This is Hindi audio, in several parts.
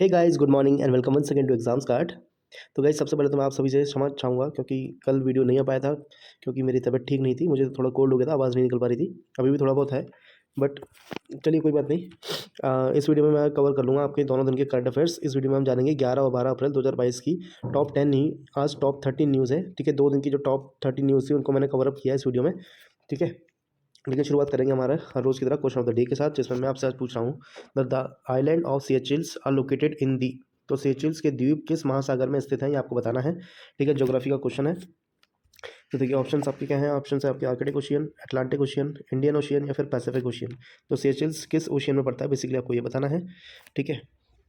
Hey guys, good morning and welcome once again to exams card. तो गाइस, सबसे पहले तो मैं आप सभी से क्षमा चाहूँगा क्योंकि कल वीडियो नहीं आ पाया था क्योंकि मेरी तबीयत ठीक नहीं थी। मुझे थोड़ा कोल्ड हो गया था, आवाज़ नहीं निकल पा रही थी। अभी भी थोड़ा बहुत है, बट चलिए कोई बात नहीं। इस वीडियो में मैं कवर कर लूँगा आपके दोनों दिन के करंट अफेयर्स। इस वीडियो में हम जानेंगे 11 और 12 अप्रैल 2022 की टॉप 10 नहीं, आज टॉप 13 न्यूज़ है। ठीक है, 2 दिन की जो टॉप 13 न्यूज़ थी उनको मैंने कवर अप किया है इस वीडियो में। ठीक है, लेकिन शुरुआत करेंगे हमारा हर रोज़ की तरह क्वेश्चन ऑफ द डे के साथ, जिसमें मैं आपसे आज पूछ रहा हूँ the island of Seychelles are located in the. तो सेचेल्स के द्वीप किस महासागर में स्थित हैं, ये आपको बताना है। ठीक है, ज्योग्राफी का क्वेश्चन है। तो देखिए ऑप्शंस आपके क्या हैं। ऑप्शन है आपके Arctic ocean, Atlantic ocean, Indian ocean या फिर पैसिफिक ओशियन। तो सेचेल्स किस ओशियन में पड़ता है, बेसिकली आपको ये बताना है। ठीक है,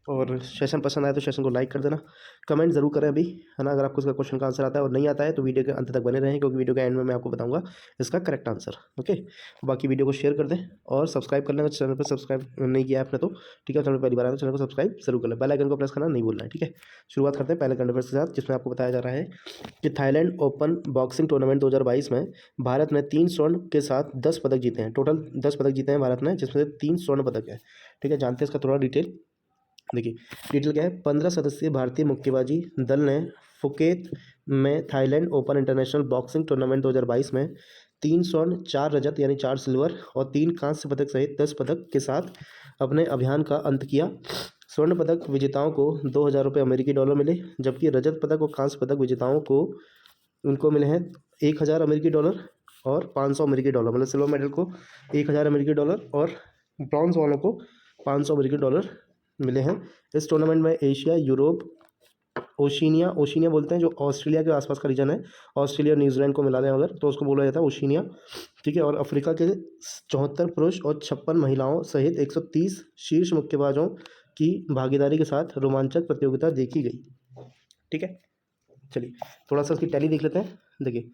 और सेशन पसंद आए तो सेशन को लाइक कर देना, कमेंट जरूर करें अभी, है ना। अगर आपको इसका क्वेश्चन का आंसर आता है और नहीं आता है तो वीडियो के अंत तक बने रहें, क्योंकि वीडियो के एंड में मैं आपको बताऊंगा इसका करेक्ट आंसर। ओके, बाकी वीडियो को शेयर कर दें और सब्सक्राइब कर लें अगर चैनल पर सब्सक्राइब नहीं किया आपने तो। ठीक है, चैनल पहली बार आया तो चैनल को सब्सक्राइब जरूर कर लें, बेल आइकन को प्रेस करना नहीं भूलना है। ठीक है, शुरुआत करते हैं पहले करंट अफेयर्स के साथ, जिसमें आपको बताया जा रहा है कि थाईलैंड ओपन बॉक्सिंग टूर्नामेंट 2022 में भारत ने 3 स्वर्ण के साथ 10 पदक जीते हैं। टोटल 10 पदक जीते हैं भारत ने, जिसमें से 3 स्वर्ण पदक है। ठीक है, जानते हैं इसका थोड़ा डिटेल। देखिए डिटेल क्या है। 15 सदस्यीय भारतीय मुक्केबाजी दल ने फुकेत में Thailand open international boxing tournament 2022 में 3 स्वर्ण, 4 रजत यानी 4 सिल्वर और 3 कांस्य पदक सहित 10 पदक के साथ अपने अभियान का अंत किया। स्वर्ण पदक विजेताओं को 2,000 रुपये अमेरिकी डॉलर मिले, जबकि रजत पदक और कांस्य पदक विजेताओं को उनको मिले हैं 1,000 अमेरिकी डॉलर और 500 अमेरिकी डॉलर। मतलब सिल्वर मेडल को 1,000 अमेरिकी डॉलर और ब्रॉन्ज वालों को 500 अमेरिकी डॉलर मिले हैं। इस टूर्नामेंट में एशिया, यूरोप, ओशिनिया, ओशिनिया बोलते हैं जो ऑस्ट्रेलिया के आसपास का रीजन है, ऑस्ट्रेलिया और न्यूजीलैंड को मिला दें अगर तो उसको बोला जाता है ओशिनिया। ठीक है, और अफ्रीका के 74 पुरुष और 56 महिलाओं सहित 130 शीर्ष मुक्केबाजों की भागीदारी के साथ रोमांचक प्रतियोगिता देखी गई। ठीक है, चलिए थोड़ा सा उसकी टैली देख लेते हैं। देखिए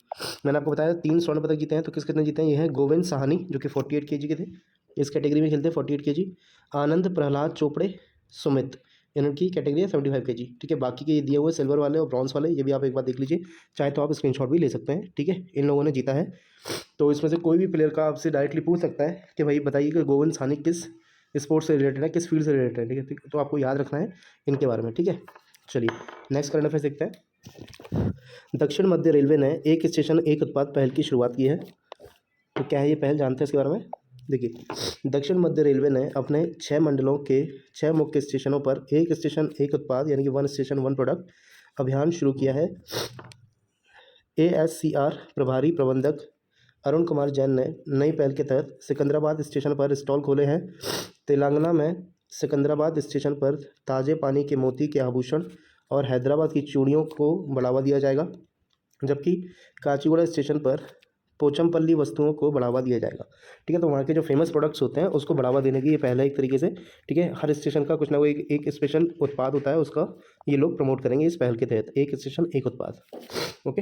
मैंने आपको बताया 3 स्वर्ण पदक जीते हैं, तो कितने जीते हैं। ये हैं गोविंद साहनी जो कि 48 केजी के थे, इस कैटेगरी में खेलते हैं 48 केजी। आनंद प्रहलाद चोपड़े सुमित, इनकी कैटेगरी है 75 केजी। ठीक है, बाकी के ये दिए हुए सिल्वर वाले और ब्रॉन्ज वाले, ये भी आप एक बार देख लीजिए, चाहे तो आप स्क्रीनशॉट भी ले सकते हैं। ठीक है, इन लोगों ने जीता है। तो इसमें से कोई भी प्लेयर का आपसे डायरेक्टली पूछ सकता है कि भाई बताइए कि गोविंद साहनी किस स्पोर्ट्स से रिलेटेड है, किस फील्ड से रिलेटेड है। ठीक है, तो आपको याद रखना है इनके बारे में। ठीक है, चलिए नेक्स्ट करंट अफेयर्स देखते हैं। दक्षिण मध्य रेलवे ने एक स्टेशन एक उत्पाद पहल की शुरुआत की है। तो क्या है ये पहल, जानते हैं इसके बारे में। देखिए दक्षिण मध्य रेलवे ने अपने 6 मंडलों के 6 मुख्य स्टेशनों पर एक स्टेशन एक उत्पाद यानी कि 1 स्टेशन 1 प्रोडक्ट अभियान शुरू किया है। ASCR प्रभारी प्रबंधक अरुण कुमार जैन ने नई पहल के तहत सिकंदराबाद स्टेशन पर स्टॉल खोले हैं। तेलंगाना में सिकंदराबाद स्टेशन पर ताज़े पानी के मोती के आभूषण और हैदराबाद की चूड़ियों को बढ़ावा दिया जाएगा, जबकि काचीगुड़ा स्टेशन पर पोचमपल्ली वस्तुओं को बढ़ावा दिया जाएगा। ठीक है, तो वहाँ के जो फेमस प्रोडक्ट्स होते हैं उसको बढ़ावा देने की ये पहला एक तरीके से। ठीक है, हर स्टेशन का कुछ ना कोई एक स्पेशल उत्पाद होता है, उसका ये लोग प्रमोट करेंगे इस पहल के तहत, एक स्टेशन एक उत्पाद। ओके,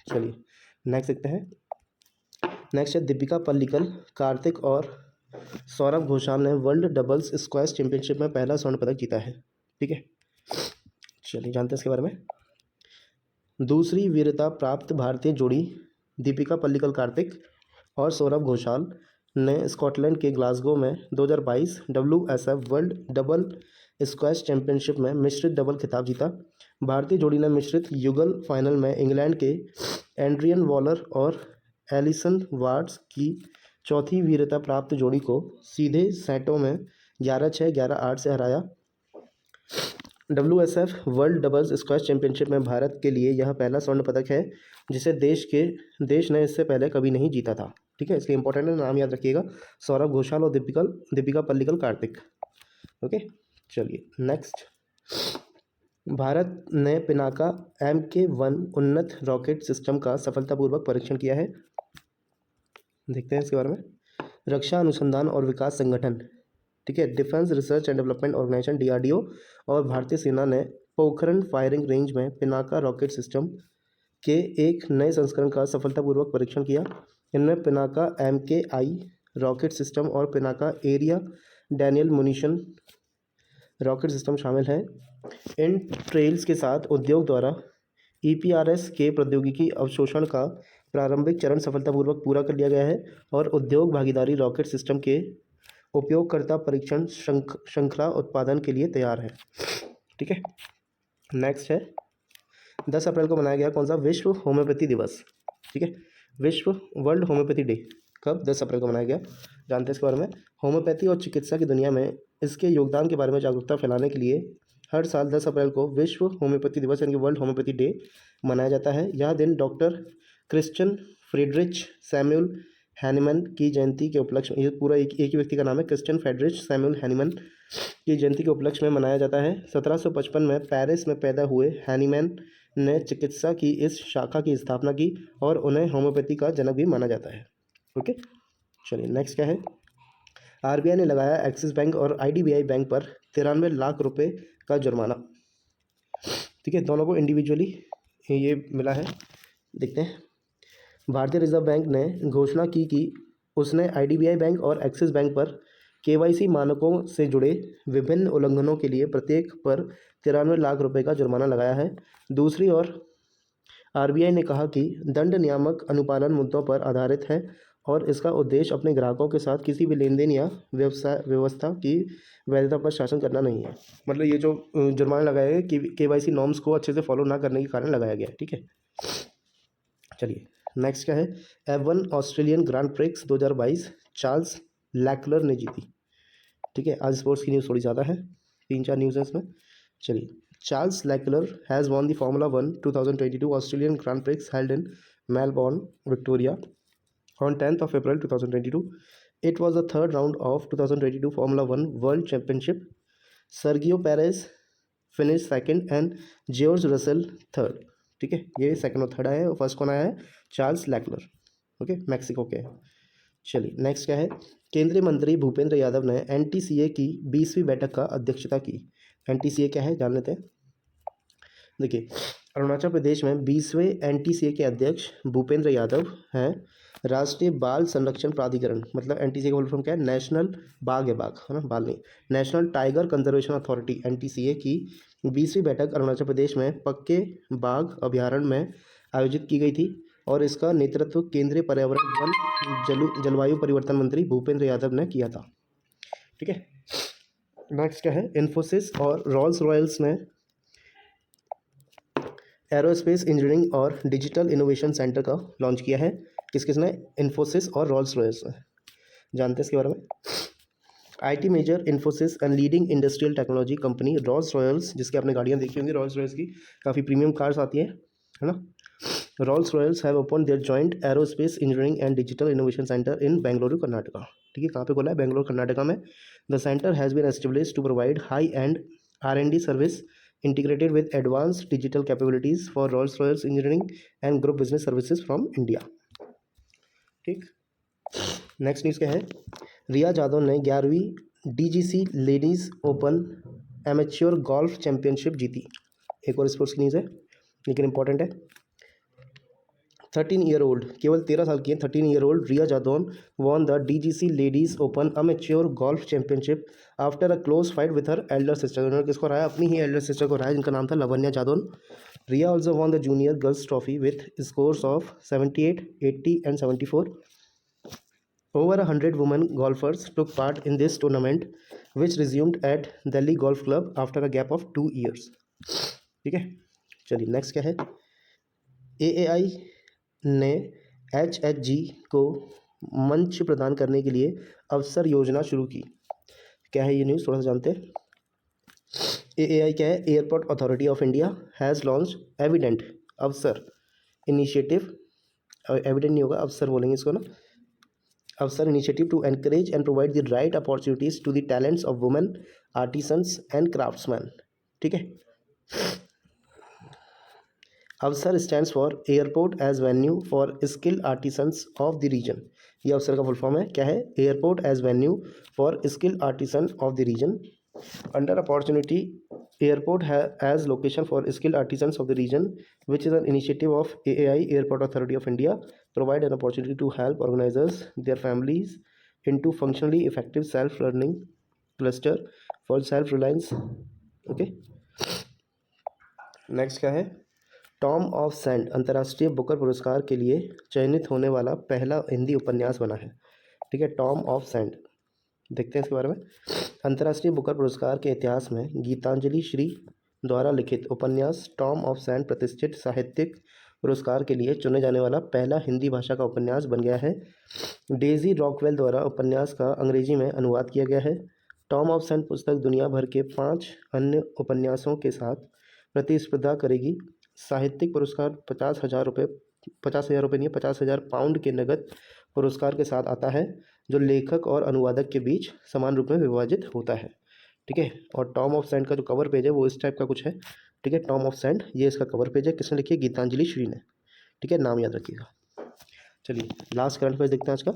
चलिए नेक्स्ट देखते हैं। नेक्स्ट है दीपिका पल्लिकल, कार्तिक और सौरभ घोषाल ने वर्ल्ड डबल्स स्क्वैश चैंपियनशिप में पहला स्वर्ण पदक जीता है। ठीक है, चलिए जानते हैं इसके बारे में। दूसरी वीरता प्राप्त भारतीय जोड़ी दीपिका पल्लिकल कार्तिक और सौरभ घोषाल ने स्कॉटलैंड के ग्लासगो में 2022 WSF world double squash championship में मिश्रित डबल खिताब जीता। भारतीय जोड़ी ने मिश्रित युगल फाइनल में इंग्लैंड के एंड्रियन वॉलर और एलिसन वार्ड्स की चौथी वीरता प्राप्त जोड़ी को सीधे सेटों में 11-6, 11-8 से हराया। WSF world doubles squash championship में भारत के लिए यह पहला स्वर्ण पदक है, जिसे देश ने इससे पहले कभी नहीं जीता था। ठीक है, इसलिए इंपॉर्टेंट है, नाम याद रखिएगा, सौरभ घोषाल और दीपिका पल्लिकल कार्तिक। ओके, चलिए नेक्स्ट। भारत ने पिनाका MK1 उन्नत रॉकेट सिस्टम का सफलतापूर्वक परीक्षण किया है। देखते हैं इसके बारे में। रक्षा अनुसंधान और विकास संगठन, ठीक है, defence research and development organisation DRDO और भारतीय सेना ने पोखरण फायरिंग रेंज में पिनाका रॉकेट सिस्टम के एक नए संस्करण का सफलतापूर्वक परीक्षण किया। इनमें पिनाका MKI रॉकेट सिस्टम और Pinaka area Daniel munition rocket system शामिल है। इन ट्रेल्स के साथ उद्योग द्वारा EPRS के प्रौद्योगिकी अवशोषण का प्रारंभिक चरण सफलतापूर्वक पूरा कर लिया गया है और उद्योग भागीदारी रॉकेट सिस्टम के उपयोगकर्ता परीक्षण श्रृंखला उत्पादन के लिए तैयार है। ठीक है। नेक्स्ट है 10 अप्रैल को मनाया गया कौन सा विश्व होम्योपैथी दिवस। ठीक है, विश्व वर्ल्ड होम्योपैथी डे कब 10 अप्रैल को मनाया गया, जानते हैं इसके बारे में। होम्योपैथी और चिकित्सा की दुनिया में इसके योगदान के बारे में जागरूकता फैलाने के लिए हर साल 10 अप्रैल को विश्व होम्योपैथी दिवस यानी कि वर्ल्ड होम्योपैथी डे मनाया जाता है। यह दिन डॉक्टर क्रिश्चियन फ्रीडरिच सैमुअल हैनीमैन की जयंती के उपलक्ष्य में, ये पूरा एक ही व्यक्ति का नाम है, क्रिश्चियन फ्रीडरिच सैमुअल हैनीमैन की जयंती के उपलक्ष्य में मनाया जाता है। 1755 में पेरिस में पैदा हुए हैनीमैन ने चिकित्सा की इस शाखा की स्थापना की और उन्हें होम्योपैथी का जनक भी माना जाता है। ओके, चलिए नेक्स्ट क्या है। आरबीआई ने लगाया एक्सिस बैंक और आईडीबीआई बैंक पर 93 लाख रुपए का जुर्माना। ठीक है, दोनों को इंडिविजुअली ये मिला है, देखते हैं। भारतीय रिजर्व बैंक ने घोषणा की कि उसने आईडीबीआई बैंक और एक्सिस बैंक पर केवाईसी मानकों से जुड़े विभिन्न उल्लंघनों के लिए प्रत्येक पर 93 लाख रुपए का जुर्माना लगाया है। दूसरी ओर आरबीआई ने कहा कि दंड नियामक अनुपालन मुद्दों पर आधारित है और इसका उद्देश्य अपने ग्राहकों के साथ किसी भी लेन देन या व्यवस्था की वैधता पर शासन करना नहीं है। मतलब ये जो जुर्माना लगाया गया कि केवाईसी नॉर्म्स को अच्छे से फॉलो ना करने के कारण लगाया गया है। ठीक है, चलिए नेक्स्ट क्या है। F1 Australian grand prix 2022 Charles Leclerc ने जीती। ठीक है, आज स्पोर्ट्स की न्यूज़ थोड़ी ज़्यादा है, 3-4 न्यूज़ है इसमें। चलिए, Charles Leclerc has won the Formula 1 2022 Australian grand prix held in Melbourne Victoria on 10th of April 2022. It was the third round of 2022 Formula 1 World Championship. Sergio Perez finished second and George Russell third. ठीक है, ये सेकंड और थर्ड आया है और फर्स्ट कौन आया है, चार्ल्स लैकलर। ओके, मैक्सिको के। चलिए नेक्स्ट क्या है। केंद्रीय मंत्री भूपेंद्र यादव ने एनटीसीए की 20वीं बैठक का अध्यक्षता की। एनटीसीए क्या है जान लेते हैं। देखिए, अरुणाचल प्रदेश में 20वें एनटीसीए के अध्यक्ष भूपेंद्र यादव हैं। राष्ट्रीय बाल संरक्षण प्राधिकरण, मतलब एनटीसीए का फुल फॉर्म क्या है, नेशनल बाघ है, बाघ है ना, बाल नहीं, national tiger conservation authority NTCA की 20वीं बैठक अरुणाचल प्रदेश में पक्के बाघ अभ्यारण्य में आयोजित की गई थी और इसका नेतृत्व केंद्रीय पर्यावरण वन जलवायु परिवर्तन मंत्री भूपेंद्र यादव ने किया था। ठीक है, नेक्स्ट क्या है। इन्फोसिस और रॉल्स रॉयल्स ने एरोस्पेस इंजीनियरिंग और डिजिटल इनोवेशन सेंटर का लॉन्च किया है। किस किसने, इन्फोसिस और रॉल्स रॉयल्स ने, जानते हैं इसके बारे में। IT major Infosys and leading industrial technology company Rolls Royce, जिसकी आपने गाड़ियाँ देखी होंगी, रॉल्स रॉयल्स की काफ़ी प्रीमियम कार्स आती है ना। Rolls Royce have open their joint aerospace engineering and digital innovation centre in Bengaluru Karnataka. ठीक है, कहाँ पे खोला है, बेंगलुरु कर्नाटका में। The centre has been established to provide high end R&D service integrated with advanced digital capabilities for Rolls-Royce Engineering and Group Business Services from India। ठीक, नेक्स्ट न्यूज़ क्या है। रिया जाधव ने 11वीं DGC ladies open amateur golf championship जीती। एक और स्पोर्ट्स की न्यूज़ है लेकिन इंपॉर्टेंट है। 13 ईयर ओल्ड, केवल 13 साल की है, 13 year old Riya Jadhavan won the DGC ladies open amateur golf championship after a close fight with her elder sister. उन्होंने किसको हराया, अपनी ही एल्डर सिस्टर को हराया जिनका नाम था Lavanya Jadhavan. Riya also won the junior girls trophy with scores of 78, 80 and 74। Over 100 women golfers took part in this tournament, which resumed at Delhi Golf Club after a gap of 2 years। ठीक है, चलिए नेक्स्ट क्या है। AAI ने HHG को मंच प्रदान करने के लिए अवसर योजना शुरू की। क्या है ये न्यूज़, थोड़ा सा जानते हैं। AAI क्या है, airport authority of India has launch evident Avsar initiative, evident नहीं होगा, अवसर बोलेंगे इसको ना, Avsar initiative to encourage and provide the right opportunities to the talents of women artisans and craftsman. ठीक है, Avsar stands for airport as venue for skill artisans of the region. ये अवसर का फुल फॉर्म है, क्या है, airport as venue for skill artisan of the region. Under opportunity airport as location for skill artisans of the region which is an initiative of AAI airport authority of India provide an opportunity to help organisers their families into functionally effective self learning cluster for self reliance। Okay, next क्या है। टॉम ऑफ सैंड अंतर्राष्ट्रीय बुकर पुरस्कार के लिए चयनित होने वाला पहला हिंदी उपन्यास बना है। ठीक है, टॉम ऑफ सैंड, देखते हैं इसके बारे में। अंतर्राष्ट्रीय बुकर पुरस्कार के इतिहास में गीतांजलि श्री द्वारा लिखित उपन्यास टॉम ऑफ सैंड प्रतिष्ठित साहित्यिक पुरस्कार के लिए चुने जाने वाला पहला हिंदी भाषा का उपन्यास बन गया है। डेजी रॉकवेल द्वारा उपन्यास का अंग्रेजी में अनुवाद किया गया है। टॉम ऑफ सैंड पुस्तक दुनिया भर के 5 अन्य उपन्यासों के साथ प्रतिस्पर्धा करेगी। साहित्यिक पुरस्कार 50,000 रुपये, 50,000 रुपये नहीं, 50,000 पाउंड के नकद पुरस्कार के साथ आता है, जो लेखक और अनुवादक के बीच समान रूप में विभाजित होता है। ठीक है। और टॉम ऑफ सैंड का जो कवर पेज है वो इस टाइप का कुछ है। ठीक है। टॉम ऑफ सैंड ये इसका कवर पेज है। किसने लिखी है? गीतांजलि श्री ने। ठीक है, नाम याद रखिएगा। चलिए लास्ट करंट अफेयर्स देखते हैं आज का।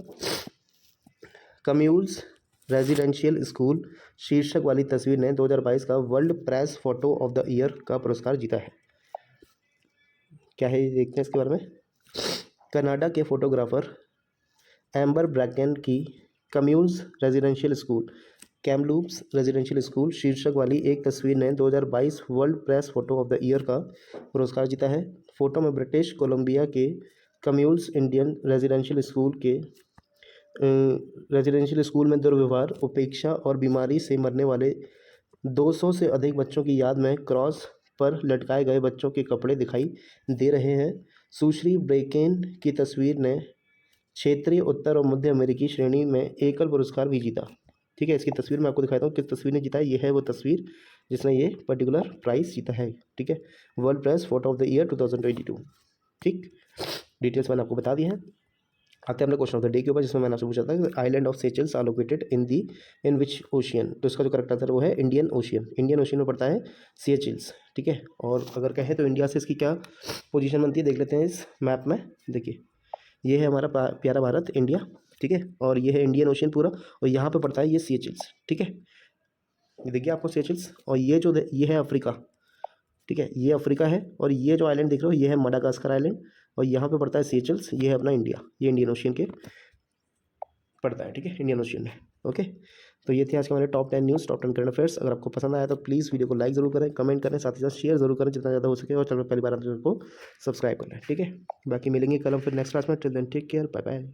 कम्यूल्स रेजिडेंशियल स्कूल शीर्षक वाली तस्वीर ने 2022 का world press photo of the year का पुरस्कार जीता है। क्या है ये देखते हैं इसके बारे में। कनाडा के फोटोग्राफर एम्बर ब्रैकन की Kamloops residential school Kamloops residential school शीर्षक वाली एक तस्वीर ने 2022 world press photo of the year का पुरस्कार जीता है। फोटो में ब्रिटिश कोलंबिया के कम्यूल्स इंडियन रेजिडेंशियल स्कूल में दुर्व्यवहार, उपेक्षा और बीमारी से मरने वाले 200 से अधिक बच्चों की याद में क्रॉस पर लटकाए गए बच्चों के कपड़े दिखाई दे रहे हैं। सुश्री ब्रेकेन की तस्वीर ने क्षेत्रीय उत्तर और मध्य अमेरिकी श्रेणी में एकल पुरस्कार भी जीता। ठीक है, इसकी तस्वीर मैं आपको दिखाता हूँ किस तस्वीर ने जीता है। ये है वो तस्वीर जिसने ये पर्टिकुलर प्राइज़ जीता है। ठीक है, world press photo of the year 2022। ठीक, डिटेल्स मैंने आपको बता दी हैं। आते हैं अपने क्वेश्चन ऑफ द डे के ऊपर, जिसमें मैंने आपसे पूछा था island of Seychelles are located in which ocean. तो इसका जो करेक्ट आंसर वो है इंडियन ओशियन। इंडियन ओशियन में पड़ता है सेचल्स। ठीक है, और अगर कहें तो इंडिया से इसकी क्या पोजीशन बनती है देख लेते हैं इस मैप में। देखिए ये है हमारा प्यारा भारत इंडिया। ठीक है, और ये है इंडियन ओशियन पूरा, और यहाँ पे पड़ता है ये सेचल्स। ठीक है, ये देखिए आपको सेचल्स, और ये है अफ्रीका। ठीक है, ये अफ्रीका है, और ये जो आइलैंड देख रहे हो ये है मडागास्कर आइलैंड, और यहाँ पे पड़ता है सेचल्स। ये है अपना इंडिया, ये इंडियन ओशियन के पड़ता है। ठीक है, इंडियन ओशियन में। ओके, तो ये थे आज के हमारे top 10 news, top 10 current affairs. अगर आपको पसंद आया तो प्लीज़ वीडियो को लाइक ज़रूर करें, कमेंट करें, साथ ही साथ शेयर जरूर करें जितना ज़्यादा हो सके, और चैनल पहली बार आप चैनल को सब्सक्राइब कर लें। ठीक है, बाकी मिलेंगे कल हम फिर नेक्स्ट क्लास में। Till then take care, bye bye.